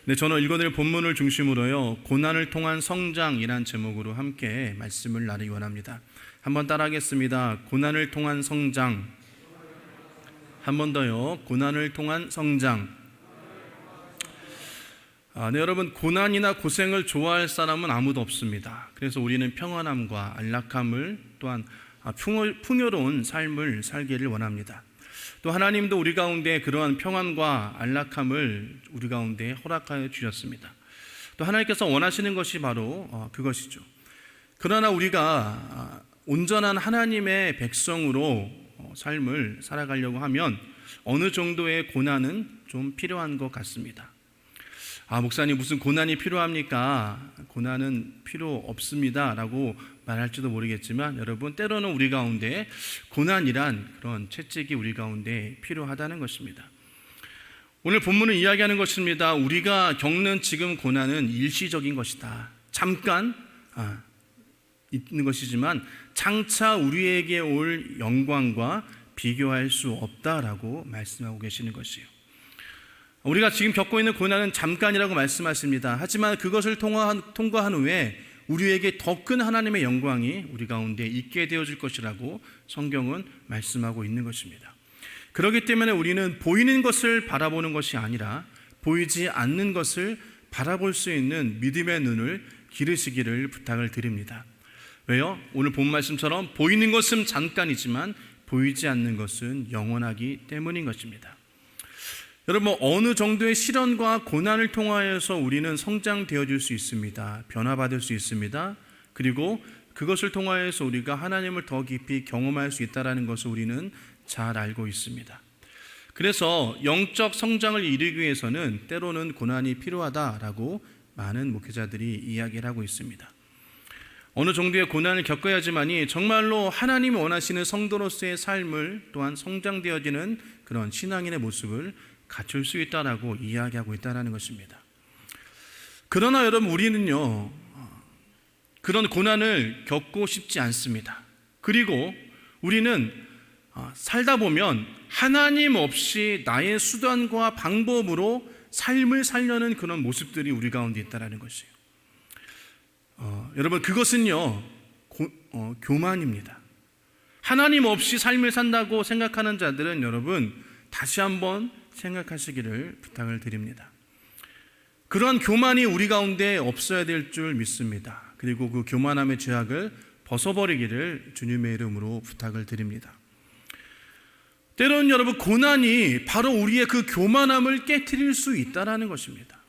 네, 저는 읽어드릴 본문을 중심으로요, 고난을 통한 성장이란 제목으로 함께 말씀을 나누기 원합니다. 한번 따라하겠습니다. 고난을 통한 성장. 한 번 더요. 고난을 통한 성장. 네, 여러분, 고난이나 고생을 좋아할 사람은 아무도 없습니다. 그래서 우리는 평안함과 안락함을 또한 풍요로운 삶을 살기를 원합니다. 또 하나님도 우리 가운데 그러한 평안과 안락함을 우리 가운데 허락하여 주셨습니다. 또 하나님께서 원하시는 것이 바로 그것이죠. 그러나 우리가 온전한 하나님의 백성으로 삶을 살아가려고 하면 어느 정도의 고난은 좀 필요한 것 같습니다. 목사님, 무슨 고난이 필요합니까? 고난은 필요 없습니다 라고 말할지도 모르겠지만, 여러분, 때로는 우리 가운데 고난이란 그런 채찍이 우리 가운데 필요하다는 것입니다. 오늘 본문은 이야기하는 것입니다. 우리가 겪는 지금 고난은 일시적인 것이다. 잠깐 있는 것이지만 장차 우리에게 올 영광과 비교할 수 없다라고 말씀하고 계시는 것이에요. 우리가 지금 겪고 있는 고난은 잠깐이라고 말씀하십니다. 하지만 그것을 통과한 후에 우리에게 더 큰 하나님의 영광이 우리 가운데 있게 되어질 것이라고 성경은 말씀하고 있는 것입니다. 그렇기 때문에 우리는 보이는 것을 바라보는 것이 아니라 보이지 않는 것을 바라볼 수 있는 믿음의 눈을 기르시기를 부탁을 드립니다. 왜요? 오늘 본 말씀처럼 보이는 것은 잠깐이지만 보이지 않는 것은 영원하기 때문인 것입니다. 여러분, 어느 정도의 시련과 고난을 통하여서 우리는 성장되어질 수 있습니다. 변화받을 수 있습니다. 그리고 그것을 통하여서 우리가 하나님을 더 깊이 경험할 수 있다는 것을 우리는 잘 알고 있습니다. 그래서 영적 성장을 이루기 위해서는 때로는 고난이 필요하다라고 많은 목회자들이 이야기를 하고 있습니다. 어느 정도의 고난을 겪어야지만이 정말로 하나님이 원하시는 성도로서의 삶을 또한 성장되어지는 그런 신앙인의 모습을 갖출 수 있다라고 이야기하고 있다는 것입니다. 그러나 여러분, 우리는요, 그런 고난을 겪고 싶지 않습니다. 그리고 우리는 살다 보면 하나님 없이 나의 수단과 방법으로 삶을 살려는 그런 모습들이 우리 가운데 있다는 것이에요. 여러분, 그것은요, 교만입니다. 하나님 없이 삶을 산다고 생각하는 자들은 여러분, 다시 한번 생각하시기를 부탁을 드립니다. 그러한 교만이 우리 가운데 없어야 될 줄 믿습니다. 그리고 그 교만함의 죄악을 벗어버리기를 주님의 이름으로 부탁을 드립니다. 때로는 여러분, 고난이 바로 우리의 그 교만함을 깨트릴 수 있다는 것입니다.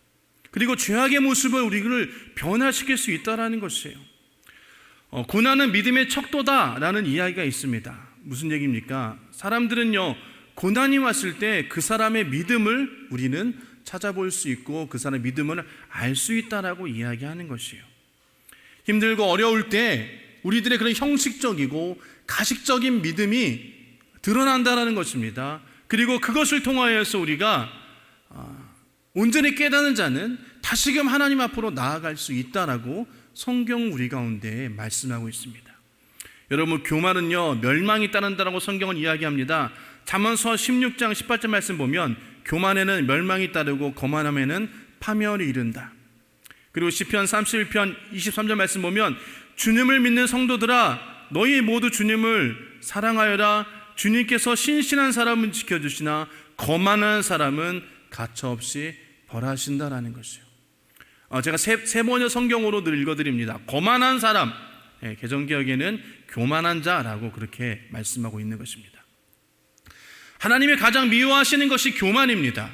그리고 죄악의 모습을 우리를 변화시킬 수 있다는 것이에요. 고난은 믿음의 척도다라는 이야기가 있습니다. 무슨 얘기입니까? 사람들은요, 고난이 왔을 때 그 사람의 믿음을 우리는 찾아볼 수 있고 그 사람의 믿음을 알 수 있다라고 이야기하는 것이에요. 힘들고 어려울 때 우리들의 그런 형식적이고 가식적인 믿음이 드러난다라는 것입니다. 그리고 그것을 통하여서 우리가 온전히 깨닫는 자는 다시금 하나님 앞으로 나아갈 수 있다라고 성경 우리 가운데 말씀하고 있습니다. 여러분, 교만은요, 멸망이 따른다라고 성경은 이야기합니다. 잠언서 16장 18절 말씀 보면 교만에는 멸망이 따르고 거만함에는 파멸이 이른다. 그리고 시편 31편 23절 말씀 보면 주님을 믿는 성도들아, 너희 모두 주님을 사랑하여라. 주님께서 신실한 사람은 지켜주시나 거만한 사람은 가차없이 벌하신다라는 것이요. 제가 세 번역 성경으로 늘 읽어드립니다. 거만한 사람, 개정개혁에는 교만한 자라고 그렇게 말씀하고 있는 것입니다. 하나님이 가장 미워하시는 것이 교만입니다.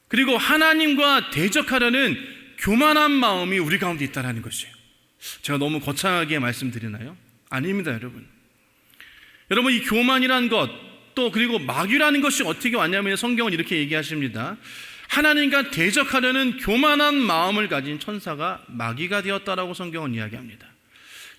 그리고 하나님과 대적하려는 교만한 마음이 우리 가운데 있다는 것이에요. 제가 너무 거창하게 말씀드리나요? 아닙니다, 여러분. 여러분, 이 교만이란 것, 또 그리고 마귀라는 것이 어떻게 왔냐면 성경은 이렇게 얘기하십니다. 하나님과 대적하려는 교만한 마음을 가진 천사가 마귀가 되었다라고 성경은 이야기합니다.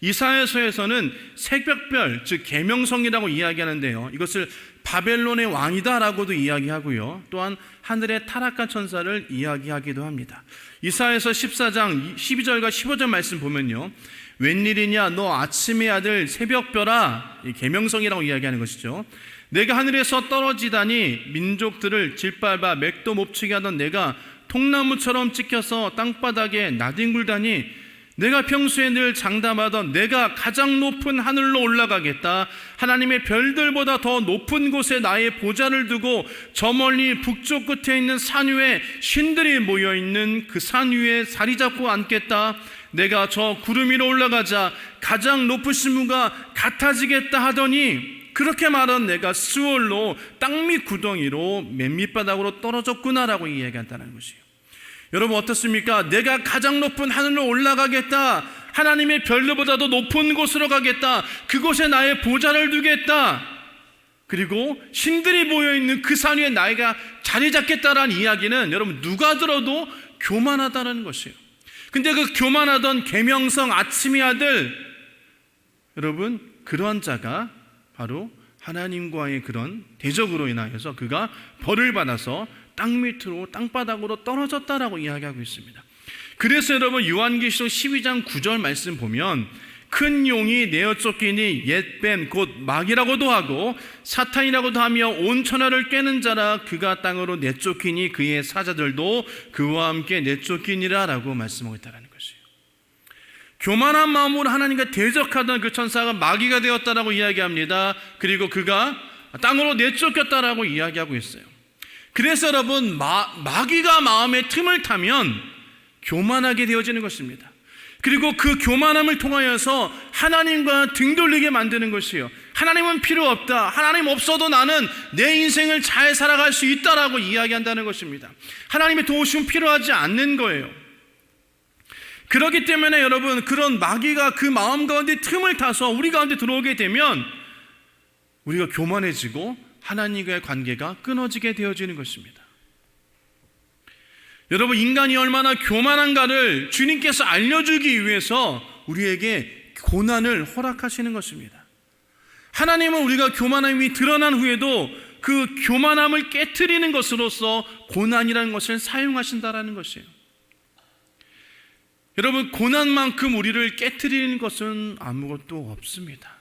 이사야서에서는 새벽별, 즉 계명성이라고 이야기하는데요, 이것을 바벨론의 왕이다라고도 이야기하고요, 또한 하늘의 타락한 천사를 이야기하기도 합니다. 이사야서 14장 12절과 15절 말씀 보면요, 웬일이냐 너 아침의 아들 새벽별아, 계명성이라고 이야기하는 것이죠. 내가 하늘에서 떨어지다니 민족들을 짓밟아 맥도 못 치게 하던 내가 통나무처럼 찍혀서 땅바닥에 나뒹굴다니 내가 평소에 늘 장담하던 내가 가장 높은 하늘로 올라가겠다. 하나님의 별들보다 더 높은 곳에 나의 보좌를 두고 저 멀리 북쪽 끝에 있는 산 위에 신들이 모여있는 그 산 위에 자리 잡고 앉겠다. 내가 저 구름 위로 올라가자 가장 높으신 분과 같아지겠다 하더니 그렇게 말한 내가 스월로 땅밑 구덩이로 맨밑바닥으로 떨어졌구나라고 이야기한다는 것이에요. 여러분 어떻습니까? 내가 가장 높은 하늘로 올라가겠다. 하나님의 별들보다도 높은 곳으로 가겠다. 그곳에 나의 보좌를 두겠다. 그리고 신들이 모여있는 그 산 위에 나이가 자리 잡겠다라는 이야기는 여러분 누가 들어도 교만하다는 것이에요. 근데 그 교만하던 계명성 아침의 아들, 여러분 그러한 자가 바로 하나님과의 그런 대적으로 인하여서 그가 벌을 받아서 땅 밑으로 땅바닥으로 떨어졌다라고 이야기하고 있습니다. 그래서 여러분 요한계시록 12장 9절 말씀 보면 큰 용이 내어 쫓기니 옛뱀 곧 마귀라고도 하고 사탄이라고도 하며 온 천하를 꿰는 자라 그가 땅으로 내쫓기니 그의 사자들도 그와 함께 내쫓기니라 라고 말씀하고 있다는 것이에요. 교만한 마음으로 하나님과 대적하던 그 천사가 마귀가 되었다라고 이야기합니다. 그리고 그가 땅으로 내쫓겼다라고 이야기하고 있어요. 그래서 여러분 마귀가 마음의 틈을 타면 교만하게 되어지는 것입니다. 그리고 그 교만함을 통하여서 하나님과 등 돌리게 만드는 것이에요. 하나님은 필요 없다. 하나님 없어도 나는 내 인생을 잘 살아갈 수 있다라고 이야기한다는 것입니다. 하나님의 도우심은 필요하지 않는 거예요. 그렇기 때문에 여러분 그런 마귀가 그 마음 가운데 틈을 타서 우리 가운데 들어오게 되면 우리가 교만해지고 하나님과의 관계가 끊어지게 되어지는 것입니다. 여러분 인간이 얼마나 교만한가를 주님께서 알려주기 위해서 우리에게 고난을 허락하시는 것입니다. 하나님은 우리가 교만함이 드러난 후에도 그 교만함을 깨트리는 것으로서 고난이라는 것을 사용하신다라는 것이에요. 여러분 고난만큼 우리를 깨트리는 것은 아무것도 없습니다.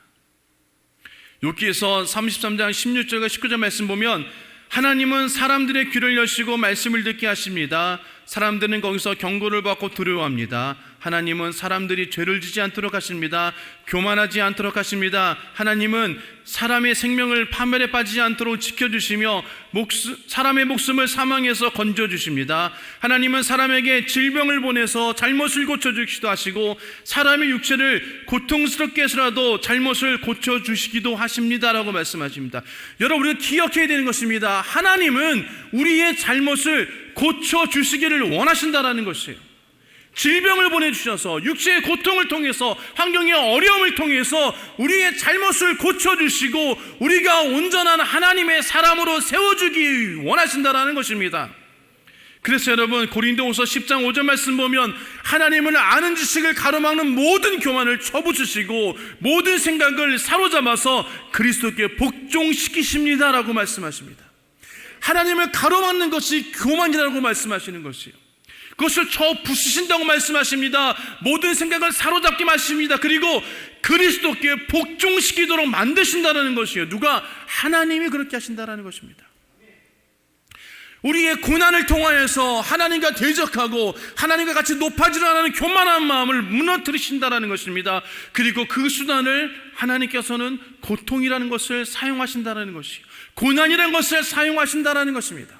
욥기에서 33장 16절과 19절 말씀 보면 하나님은 사람들의 귀를 여시고 말씀을 듣게 하십니다. 사람들은 거기서 경고를 받고 두려워합니다. 하나님은 사람들이 죄를 지지 않도록 하십니다. 교만하지 않도록 하십니다. 하나님은 사람의 생명을 파멸에 빠지지 않도록 지켜주시며 사람의 목숨을 사망에서 건져주십니다. 하나님은 사람에게 질병을 보내서 잘못을 고쳐주시기도 하시고 사람의 육체를 고통스럽게 해서라도 잘못을 고쳐주시기도 하십니다라고 말씀하십니다. 여러분 우리가 기억해야 되는 것입니다. 하나님은 우리의 잘못을 고쳐주시기를 원하신다라는 것이에요. 질병을 보내주셔서 육체의 고통을 통해서 환경의 어려움을 통해서 우리의 잘못을 고쳐주시고 우리가 온전한 하나님의 사람으로 세워주기 원하신다라는 것입니다. 그래서 여러분 고린도후서 10장 5절 말씀 보면 하나님은 아는 지식을 가로막는 모든 교만을 쳐부수시고 모든 생각을 사로잡아서 그리스도께 복종시키십니다라고 말씀하십니다. 하나님을 가로막는 것이 교만이라고 말씀하시는 것이에요. 그것을 쳐부수신다고 말씀하십니다. 모든 생각을 사로잡게 하십니다. 그리고 그리스도께 복종시키도록 만드신다는 것이에요. 누가? 하나님이 그렇게 하신다는 것입니다. 우리의 고난을 통하여서 하나님과 대적하고 하나님과 같이 높아지려 하는 교만한 마음을 무너뜨리신다는 것입니다. 그리고 그 수단을 하나님께서는 고통이라는 것을 사용하신다는 것이에요. 고난이라는 것을 사용하신다는 것입니다.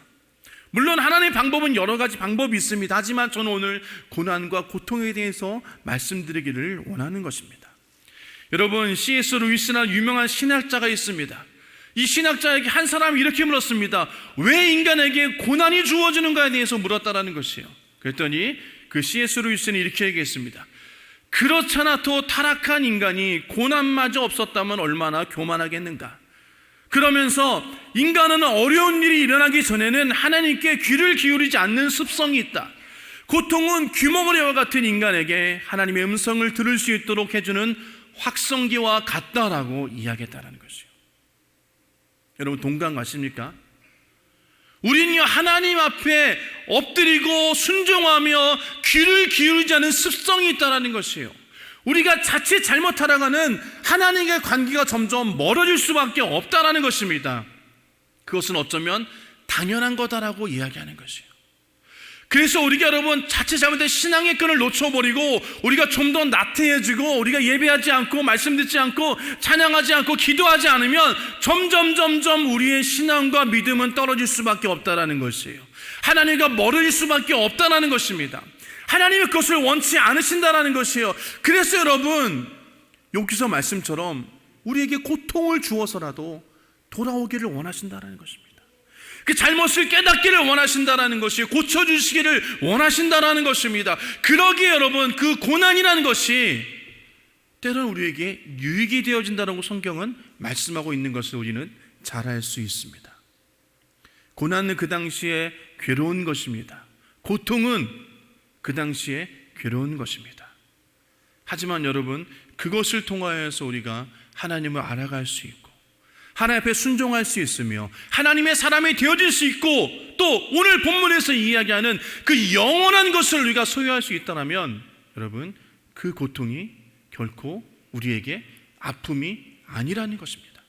물론 하나님의 방법은 여러 가지 방법이 있습니다. 하지만 저는 오늘 고난과 고통에 대해서 말씀드리기를 원하는 것입니다. 여러분 C.S. 루이스라는 유명한 신학자가 있습니다. 이 신학자에게 한 사람이 이렇게 물었습니다. 왜 인간에게 고난이 주어지는가에 대해서 물었다라는 것이에요. 그랬더니 그 C.S. 루이스는 이렇게 얘기했습니다. 그렇지 않아도 타락한 인간이 고난마저 없었다면 얼마나 교만하겠는가. 그러면서 인간은 어려운 일이 일어나기 전에는 하나님께 귀를 기울이지 않는 습성이 있다. 고통은 귀머거리와 같은 인간에게 하나님의 음성을 들을 수 있도록 해주는 확성기와 같다라고 이야기했다는 것이에요. 여러분 동감 가십니까? 우리는 하나님 앞에 엎드리고 순종하며 귀를 기울이지 않는 습성이 있다는 것이에요. 우리가 자칫 잘못하다가는 하나님과의 관계가 점점 멀어질 수밖에 없다는 것입니다. 그것은 어쩌면 당연한 거다라고 이야기하는 것이에요. 그래서 우리가 여러분 자칫 잘못된 신앙의 끈을 놓쳐버리고 우리가 좀 더 나태해지고 우리가 예배하지 않고 말씀 듣지 않고 찬양하지 않고 기도하지 않으면 점점 우리의 신앙과 믿음은 떨어질 수밖에 없다라는 것이에요. 하나님과 멀어질 수밖에 없다라는 것입니다. 하나님이 그것을 원치 않으신다라는 것이에요. 그래서 여러분 욥기서 말씀처럼 우리에게 고통을 주어서라도 돌아오기를 원하신다라는 것입니다. 그 잘못을 깨닫기를 원하신다라는 것이, 고쳐주시기를 원하신다라는 것입니다. 그러기에 여러분 그 고난이라는 것이 때로는 우리에게 유익이 되어진다라고 성경은 말씀하고 있는 것을 우리는 잘 알 수 있습니다. 고난은 그 당시에 괴로운 것입니다. 고통은 그 당시에 괴로운 것입니다. 하지만 여러분 그것을 통하여서 우리가 하나님을 알아갈 수 있고 하나님 앞에 순종할 수 있으며 하나님의 사람이 되어질 수 있고 또 오늘 본문에서 이야기하는 그 영원한 것을 우리가 소유할 수 있다면 여러분 그 고통이 결코 우리에게 아픔이 아니라는 것입니다.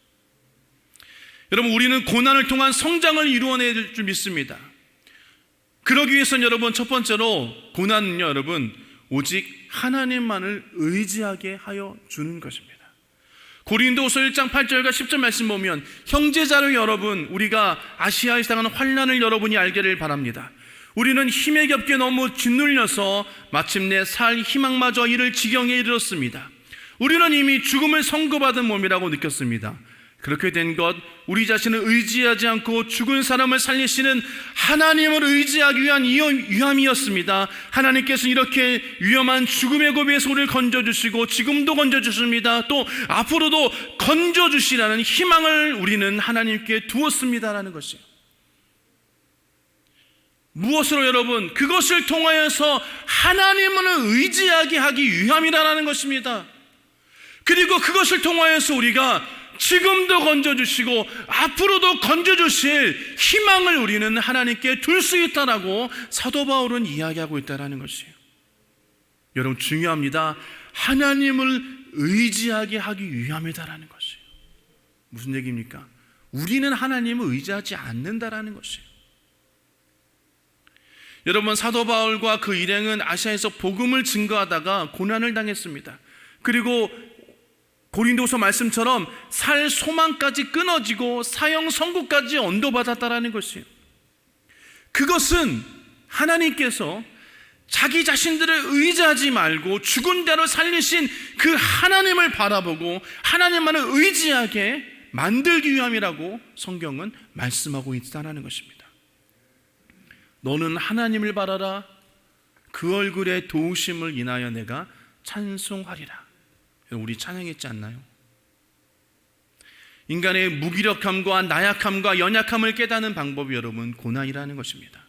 여러분 우리는 고난을 통한 성장을 이루어낼 줄 믿습니다. 그러기 위해서는 여러분 첫 번째로 고난은요 여러분 오직 하나님만을 의지하게 하여 주는 것입니다. 고린도후서 1장 8절과 10절 말씀 보면 형제자로 여러분 우리가 아시아에서 당하는 환난을 여러분이 알기를 바랍니다. 우리는 힘에 겹게 너무 짓눌려서 마침내 살 희망마저 이를 지경에 이르렀습니다. 우리는 이미 죽음을 선고받은 몸이라고 느꼈습니다. 그렇게 된 것 우리 자신을 의지하지 않고 죽은 사람을 살리시는 하나님을 의지하기 위한 위함이었습니다. 하나님께서는 이렇게 위험한 죽음의 고비에서 우리를 건져주시고 지금도 건져주십니다. 또 앞으로도 건져주시라는 희망을 우리는 하나님께 두었습니다라는 것이에요. 무엇으로 여러분? 그것을 통하여서 하나님을 의지하게 하기 위함이라는 것입니다. 그리고 그것을 통하여서 우리가 지금도 건져주시고 앞으로도 건져주실 희망을 우리는 하나님께 둘 수 있다라고 사도 바울은 이야기하고 있다는 것이에요. 여러분 중요합니다. 하나님을 의지하게 하기 위함이다라는 것이에요. 무슨 얘기입니까? 우리는 하나님을 의지하지 않는다라는 것이에요. 여러분 사도 바울과 그 일행은 아시아에서 복음을 증거하다가 고난을 당했습니다. 그리고 고린도서 말씀처럼 살 소망까지 끊어지고 사형 선고까지 언도받았다라는 것이에요. 그것은 하나님께서 자기 자신들을 의지하지 말고 죽은 자를 살리신 그 하나님을 바라보고 하나님만을 의지하게 만들기 위함이라고 성경은 말씀하고 있다는 것입니다. 너는 하나님을 바라라. 그 얼굴의 도우심을 인하여 내가 찬송하리라. 우리 찬양했지 않나요? 인간의 무기력함과 나약함과 연약함을 깨닫는 방법이 여러분 고난이라는 것입니다.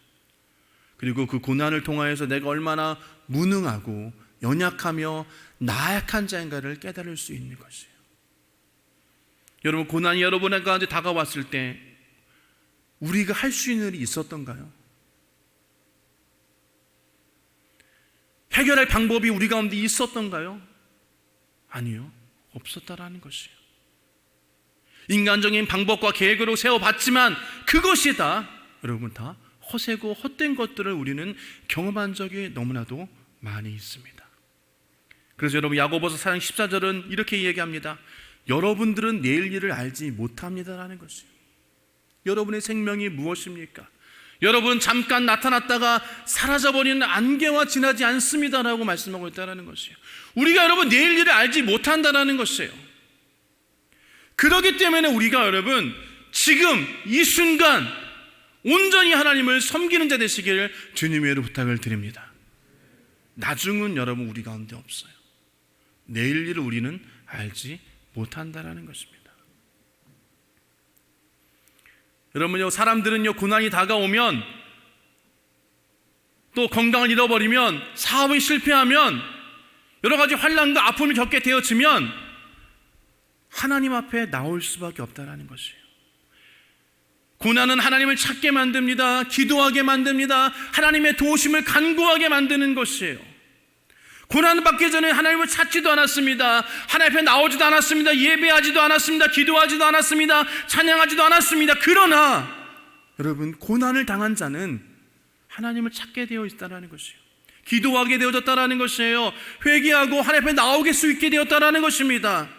그리고 그 고난을 통하여서 내가 얼마나 무능하고 연약하며 나약한 자인가를 깨달을 수 있는 것이에요. 여러분 고난이 여러분의 가운데 다가왔을 때 우리가 할 수 있는 일이 있었던가요? 해결할 방법이 우리 가운데 있었던가요? 아니요, 없었다라는 것이에요. 인간적인 방법과 계획으로 세워봤지만 그것이 다 여러분 다 허세고 헛된 것들을 우리는 경험한 적이 너무나도 많이 있습니다. 그래서 여러분 야고보서 4장 14절은 이렇게 얘기합니다. 여러분들은 내일 일을 알지 못합니다라는 것이에요. 여러분의 생명이 무엇입니까? 여러분 잠깐 나타났다가 사라져버리는 안개와 지나지 않습니다라고 말씀하고 있다는 것이에요. 우리가 여러분 내일 일을 알지 못한다는 것이에요. 그렇기 때문에 우리가 여러분 지금 이 순간 온전히 하나님을 섬기는 자 되시기를 주님의 이름으로 부탁을 드립니다. 나중은 여러분 우리 가운데 없어요. 내일 일을 우리는 알지 못한다는 것입니다. 여러분요 사람들은요 고난이 다가오면 또 건강을 잃어버리면 사업이 실패하면 여러 가지 환난과 아픔을 겪게 되어지면 하나님 앞에 나올 수밖에 없다는 것이에요. 고난은 하나님을 찾게 만듭니다. 기도하게 만듭니다. 하나님의 도우심을 간구하게 만드는 것이에요. 고난을 받기 전에 하나님을 찾지도 않았습니다. 하나님 앞에 나오지도 않았습니다. 예배하지도 않았습니다. 기도하지도 않았습니다. 찬양하지도 않았습니다. 그러나 여러분 고난을 당한 자는 하나님을 찾게 되어 있다는 것이에요. 기도하게 되어졌다는 것이에요. 회개하고 하나님 앞에 나오게 수 있게 되었다는 것입니다.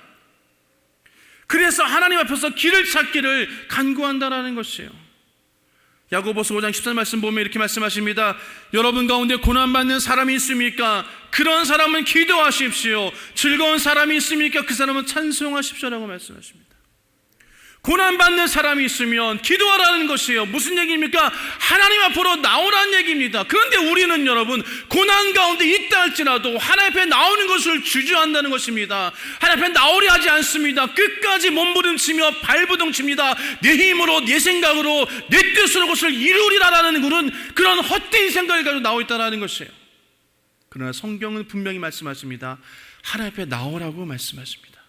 그래서 하나님 앞에서 길을 찾기를 간구한다는 것이에요. 야고보서 5장 14절 말씀 보면 이렇게 말씀하십니다. 여러분 가운데 고난받는 사람이 있습니까? 그런 사람은 기도하십시오. 즐거운 사람이 있습니까? 그 사람은 찬송하십시오라고 말씀하십니다. 고난받는 사람이 있으면 기도하라는 것이에요. 무슨 얘기입니까? 하나님 앞으로 나오라는 얘기입니다. 그런데 우리는 여러분 고난 가운데 있다 할지라도 하나님 앞에 나오는 것을 주저한다는 것입니다. 하나님 앞에 나오려 하지 않습니다. 끝까지 몸부림치며 발부둥칩니다. 내 힘으로 내 생각으로 내 뜻으로 그것을 이루리라라는 그런 헛된 생각을 가지고 나와 있다는 것이에요. 그러나 성경은 분명히 말씀하십니다. 하나님 앞에 나오라고 말씀하십니다.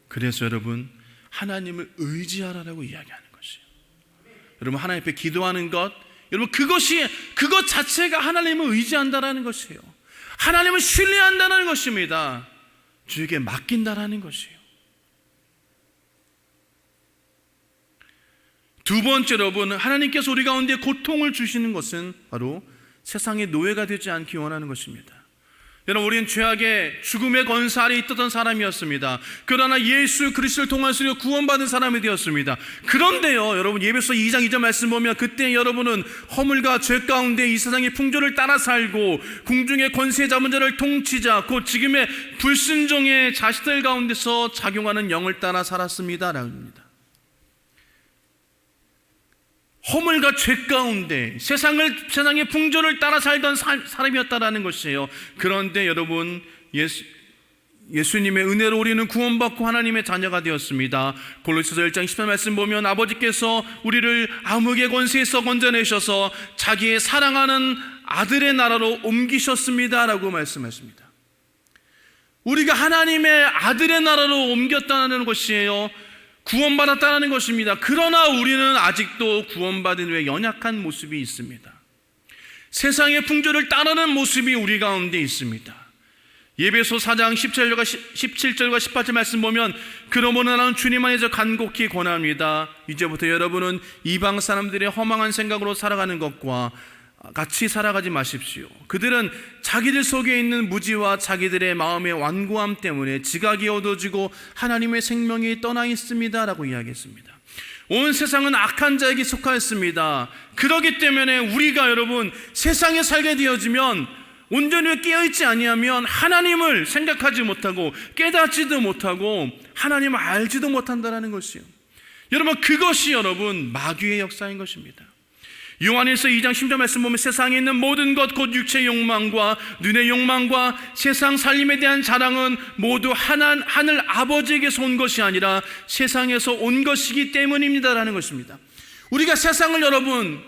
그래서 여러분 하나님을 의지하라고 이야기하는 것이에요. 여러분 하나님 앞에 기도하는 것, 여러분 그것 자체가 하나님을 의지한다라는 것이에요. 하나님을 신뢰한다는 것입니다. 주에게 맡긴다라는 것이에요. 두 번째 여러분, 하나님께서 우리 가운데 고통을 주시는 것은 바로 세상의 노예가 되지 않기 원하는 것입니다. 여러분 우리는 죄악의 죽음의 권세 아래 있던 사람이었습니다. 그러나 예수 그리스도를 통해서 구원받은 사람이 되었습니다. 그런데요 여러분 예배서 2장 2절 말씀 보면 그때 여러분은 허물과 죄 가운데 이 세상의 풍조를 따라 살고 궁중의 권세 잡은 자를 통치자 곧 지금의 불순종의 자식들 가운데서 작용하는 영을 따라 살았습니다 라고 합니다. 허물과 죄 가운데 세상의 풍조를 따라 살던 사람이었다라는 것이에요. 그런데 여러분 예수님의 은혜로 우리는 구원받고 하나님의 자녀가 되었습니다. 골로새서 1장 10절 말씀 보면 아버지께서 우리를 암흑의 권세에서 건져내셔서 자기의 사랑하는 아들의 나라로 옮기셨습니다 라고 말씀하십니다. 우리가 하나님의 아들의 나라로 옮겼다는 것이에요. 구원받았다는 것입니다. 그러나 우리는 아직도 구원받은 후에 연약한 모습이 있습니다. 세상의 풍조를 따르는 모습이 우리 가운데 있습니다. 예배소 4장 17절과 18절 말씀 보면 그러므로 나는 주님 안에서 간곡히 권합니다. 이제부터 여러분은 이방 사람들의 허망한 생각으로 살아가는 것과 같이 살아가지 마십시오. 그들은 자기들 속에 있는 무지와 자기들의 마음의 완고함 때문에 지각이 얻어지고 하나님의 생명이 떠나 있습니다 라고 이야기했습니다. 온 세상은 악한 자에게 속하였습니다. 그렇기 때문에 우리가 여러분 세상에 살게 되어지면 온전히 깨어있지 아니하면 하나님을 생각하지 못하고 깨닫지도 못하고 하나님을 알지도 못한다는 것이요. 여러분 그것이 여러분 마귀의 역사인 것입니다. 요한일서 2장 10절 말씀 보면 세상에 있는 모든 것 곧 육체의 욕망과 눈의 욕망과 세상 살림에 대한 자랑은 모두 하늘 아버지에게서 온 것이 아니라 세상에서 온 것이기 때문입니다라는 것입니다. 우리가 세상을 여러분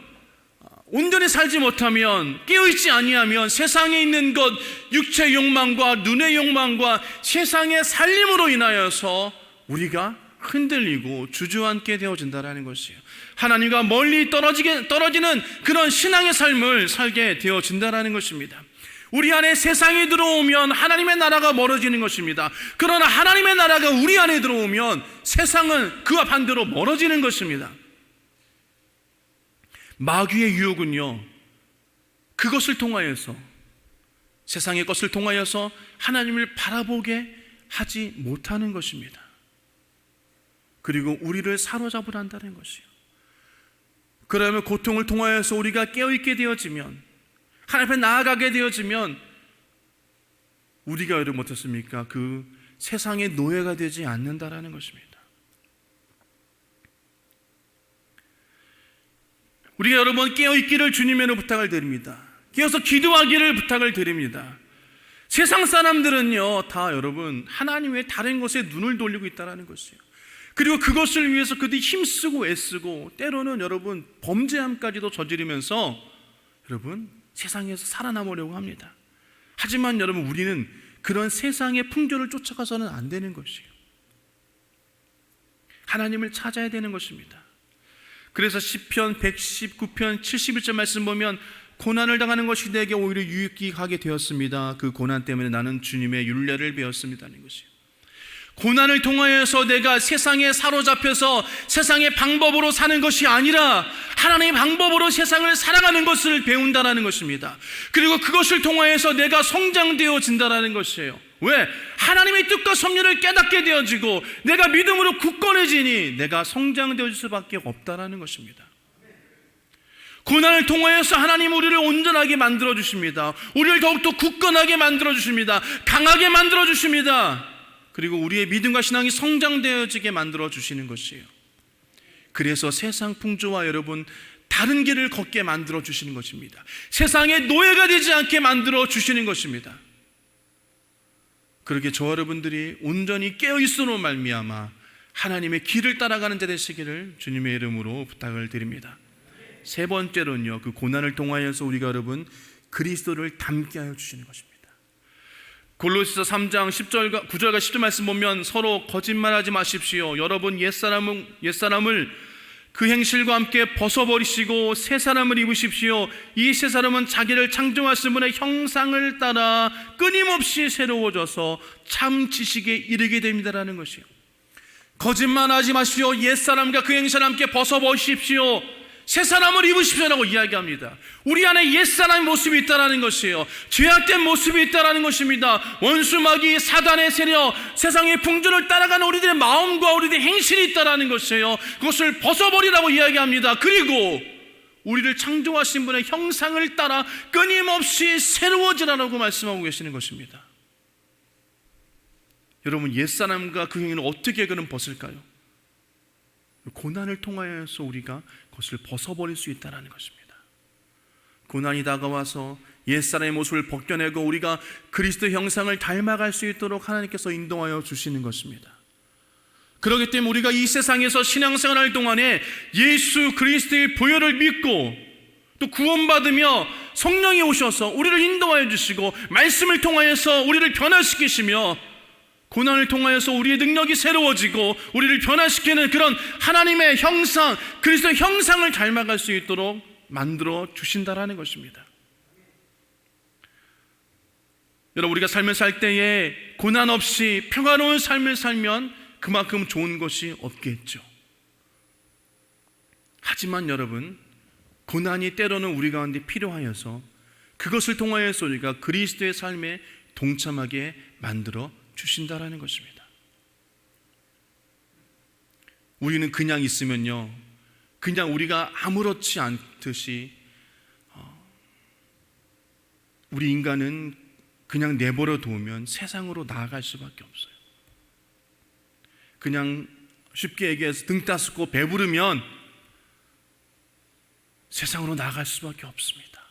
온전히 살지 못하면 깨어있지 아니하면 세상에 있는 것 육체의 욕망과 눈의 욕망과 세상의 살림으로 인하여서 우리가 흔들리고 주저앉게 되어진다는 것이에요. 하나님과 멀리 떨어지는 그런 신앙의 삶을 살게 되어진다는 것입니다. 우리 안에 세상이 들어오면 하나님의 나라가 멀어지는 것입니다. 그러나 하나님의 나라가 우리 안에 들어오면 세상은 그와 반대로 멀어지는 것입니다. 마귀의 유혹은요 그것을 통하여서 세상의 것을 통하여서 하나님을 바라보게 하지 못하는 것입니다. 그리고 우리를 사로잡으려 한다는 것이요. 그러면 고통을 통하여서 우리가 깨어있게 되어지면 하나님 앞에 나아가게 되어지면 우리가 여러분 어떻습니까? 그 세상의 노예가 되지 않는다라는 것입니다. 우리가 여러분 깨어있기를 주님의 부탁을 드립니다. 깨어서 기도하기를 부탁을 드립니다. 세상 사람들은요 다 여러분 하나님 외에 다른 것에 눈을 돌리고 있다는 것이에요. 그리고 그것을 위해서 그들이 힘쓰고 애쓰고 때로는 여러분 범죄함까지도 저지르면서 여러분 세상에서 살아남으려고 합니다. 하지만 여러분 우리는 그런 세상의 풍조를 쫓아가서는 안 되는 것이에요. 하나님을 찾아야 되는 것입니다. 그래서 시편 119편 71절 말씀 보면 고난을 당하는 것이 내게 오히려 유익하게 되었습니다. 그 고난 때문에 나는 주님의 율례를 배웠습니다는 것이에요. 고난을 통하여서 내가 세상에 사로잡혀서 세상의 방법으로 사는 것이 아니라 하나님의 방법으로 세상을 살아가는 것을 배운다는 것입니다. 그리고 그것을 통하여서 내가 성장되어진다는 것이에요. 왜? 하나님의 뜻과 섭리를 깨닫게 되어지고 내가 믿음으로 굳건해지니 내가 성장되어질 수밖에 없다는 것입니다. 고난을 통하여서 하나님 우리를 온전하게 만들어 주십니다. 우리를 더욱더 굳건하게 만들어 주십니다. 강하게 만들어 주십니다. 그리고 우리의 믿음과 신앙이 성장되어지게 만들어 주시는 것이에요. 그래서 세상 풍조와 여러분 다른 길을 걷게 만들어 주시는 것입니다. 세상의 노예가 되지 않게 만들어 주시는 것입니다. 그렇게 저와 여러분들이 온전히 깨어있음으로 말미암아 하나님의 길을 따라가는 자 되시기를 주님의 이름으로 부탁을 드립니다. 세 번째로는요, 그 고난을 통하여서 우리가 여러분 그리스도를 닮게 하여 주시는 것입니다. 골로새서 3장 10절과 9절과 10절 말씀 보면 서로 거짓말하지 마십시오. 여러분 옛사람을 그 행실과 함께 벗어버리시고 새 사람을 입으십시오. 이 새 사람은 자기를 창조하신 분의 형상을 따라 끊임없이 새로워져서 참 지식에 이르게 됩니다라는 것이요. 거짓말하지 마십시오. 옛사람과 그 행실과 함께 벗어버리십시오. 새 사람을 입으십시오라고 이야기합니다. 우리 안에 옛사람의 모습이 있다는 것이에요. 죄악된 모습이 있다는 것입니다. 원수마귀 사단의 세력, 세상의 풍조를 따라가는 우리들의 마음과 우리들의 행실이 있다는 것이에요. 그것을 벗어버리라고 이야기합니다. 그리고 우리를 창조하신 분의 형상을 따라 끊임없이 새로워지라고 말씀하고 계시는 것입니다. 여러분 옛사람과 그 행위를 어떻게 그는 벗을까요? 고난을 통하여서 우리가 그것을 벗어버릴 수 있다는 것입니다. 고난이 다가와서 옛사람의 모습을 벗겨내고 우리가 그리스도 형상을 닮아갈 수 있도록 하나님께서 인도하여 주시는 것입니다. 그렇기 때문에 우리가 이 세상에서 신앙생활할 동안에 예수 그리스도의 보혈을 믿고 또 구원받으며 성령이 오셔서 우리를 인도하여 주시고 말씀을 통하여서 우리를 변화시키시며 고난을 통하여서 우리의 능력이 새로워지고 우리를 변화시키는 그런 하나님의 형상, 그리스도의 형상을 닮아갈 수 있도록 만들어 주신다라는 것입니다. 여러분 우리가 삶을 살 때에 고난 없이 평화로운 삶을 살면 그만큼 좋은 것이 없겠죠. 하지만 여러분 고난이 때로는 우리 가운데 필요하여서 그것을 통하여서 우리가 그리스도의 삶에 동참하게 만들어 주신다라는 것입니다. 우리는 그냥 있으면요, 그냥 우리가 아무렇지 않듯이 우리 인간은 그냥 내버려 두면 세상으로 나아갈 수밖에 없어요. 그냥 쉽게 얘기해서 등 따스고 배부르면 세상으로 나아갈 수밖에 없습니다.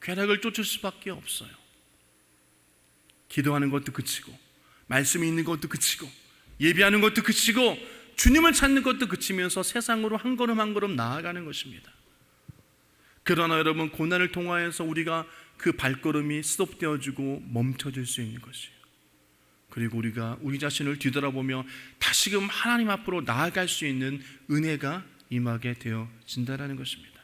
쾌락을 쫓을 수밖에 없어요. 기도하는 것도 그치고 말씀이 있는 것도 그치고 예배하는 것도 그치고 주님을 찾는 것도 그치면서 세상으로 한 걸음 한 걸음 나아가는 것입니다. 그러나 여러분 고난을 통하여서 우리가 그 발걸음이 스톱되어지고 멈춰질 수 있는 것이에요. 그리고 우리가 우리 자신을 뒤돌아보며 다시금 하나님 앞으로 나아갈 수 있는 은혜가 임하게 되어진다는 것입니다.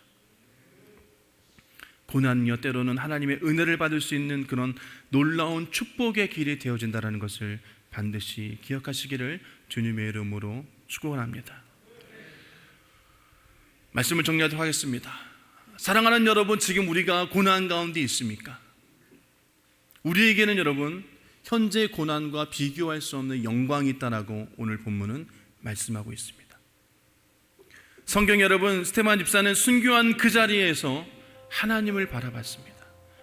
고난은요 때로는 하나님의 은혜를 받을 수 있는 그런 놀라운 축복의 길이 되어진다는 것을 반드시 기억하시기를 주님의 이름으로 축원합니다. 말씀을 정리하도록 하겠습니다. 사랑하는 여러분, 지금 우리가 고난 가운데 있습니까? 우리에게는 여러분 현재 고난과 비교할 수 없는 영광이 있다라고 오늘 본문은 말씀하고 있습니다. 성경 여러분, 스테반 집사는 순교한 그 자리에서 하나님을 바라봤습니다.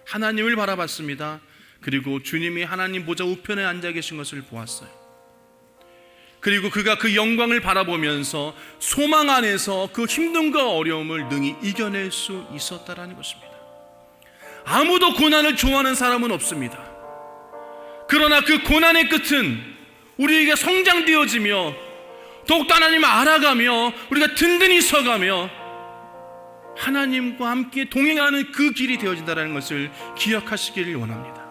하나님을 바라봤습니다. 그리고 주님이 하나님 보좌 우편에 앉아 계신 것을 보았어요. 그리고 그가 그 영광을 바라보면서 소망 안에서 그 힘듦과 어려움을 능히 이겨낼 수 있었다라는 것입니다. 아무도 고난을 좋아하는 사람은 없습니다. 그러나 그 고난의 끝은 우리에게 성장되어지며 더욱더 하나님을 알아가며 우리가 든든히 서가며 하나님과 함께 동행하는 그 길이 되어진다는 것을 기억하시기를 원합니다.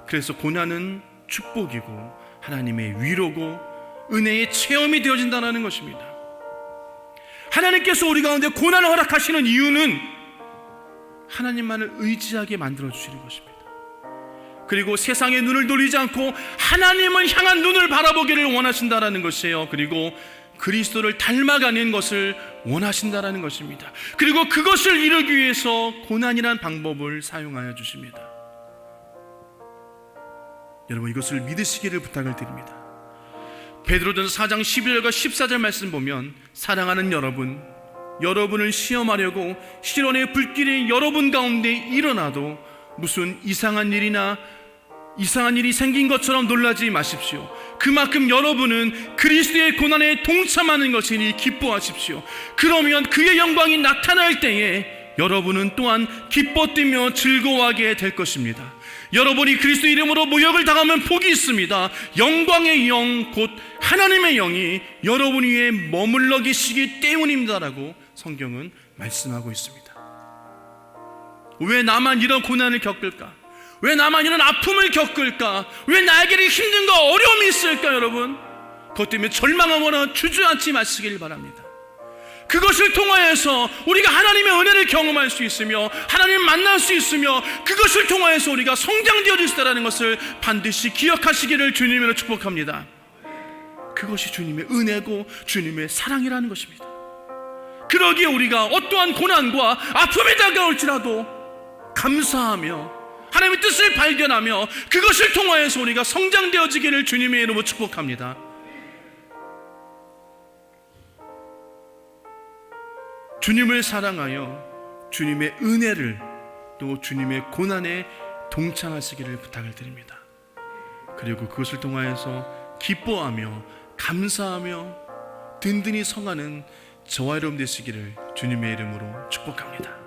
그래서 고난은 축복이고 하나님의 위로고 은혜의 체험이 되어진다는 것입니다. 하나님께서 우리 가운데 고난을 허락하시는 이유는 하나님만을 의지하게 만들어 주시는 것입니다. 그리고 세상의 눈을 돌리지 않고 하나님을 향한 눈을 바라보기를 원하신다라는 것이에요. 그리고 그리스도를 닮아가는 것을 원하신다라는 것입니다. 그리고 그것을 이루기 위해서 고난이란 방법을 사용하여 주십니다. 여러분, 이것을 믿으시기를 부탁을 드립니다. 베드로전서 4장 11절과 14절 말씀 보면, 사랑하는 여러분, 여러분을 시험하려고 시련의 불길이 여러분 가운데 일어나도 무슨 이상한 일이 생긴 것처럼 놀라지 마십시오. 그만큼 여러분은 그리스도의 고난에 동참하는 것이니 기뻐하십시오. 그러면 그의 영광이 나타날 때에 여러분은 또한 기뻐 뛰며 즐거워하게 될 것입니다. 여러분이 그리스도 이름으로 모욕을 당하면 복이 있습니다. 영광의 영, 곧 하나님의 영이 여러분 위에 머물러 계시기 때문입니다라고 성경은 말씀하고 있습니다. 왜 나만 이런 고난을 겪을까? 왜 나만 이런 아픔을 겪을까? 왜 나에게 힘든가 어려움이 있을까? 여러분, 그것 때문에 절망하거나 주저앉지 마시길 바랍니다. 그것을 통하여서 우리가 하나님의 은혜를 경험할 수 있으며 하나님 만날 수 있으며 그것을 통하여서 우리가 성장되어질 수 있다는 것을 반드시 기억하시기를 주님으로 축복합니다. 그것이 주님의 은혜고 주님의 사랑이라는 것입니다. 그러기에 우리가 어떠한 고난과 아픔이 다가올지라도 감사하며 하나님의 뜻을 발견하며 그것을 통하여서 우리가 성장되어지기를 주님의 이름으로 축복합니다. 주님을 사랑하여 주님의 은혜를 또 주님의 고난에 동참하시기를 부탁을 드립니다. 그리고 그것을 통하여서 기뻐하며 감사하며 든든히 성하는 저와 여러분 되시기를 주님의 이름으로 축복합니다.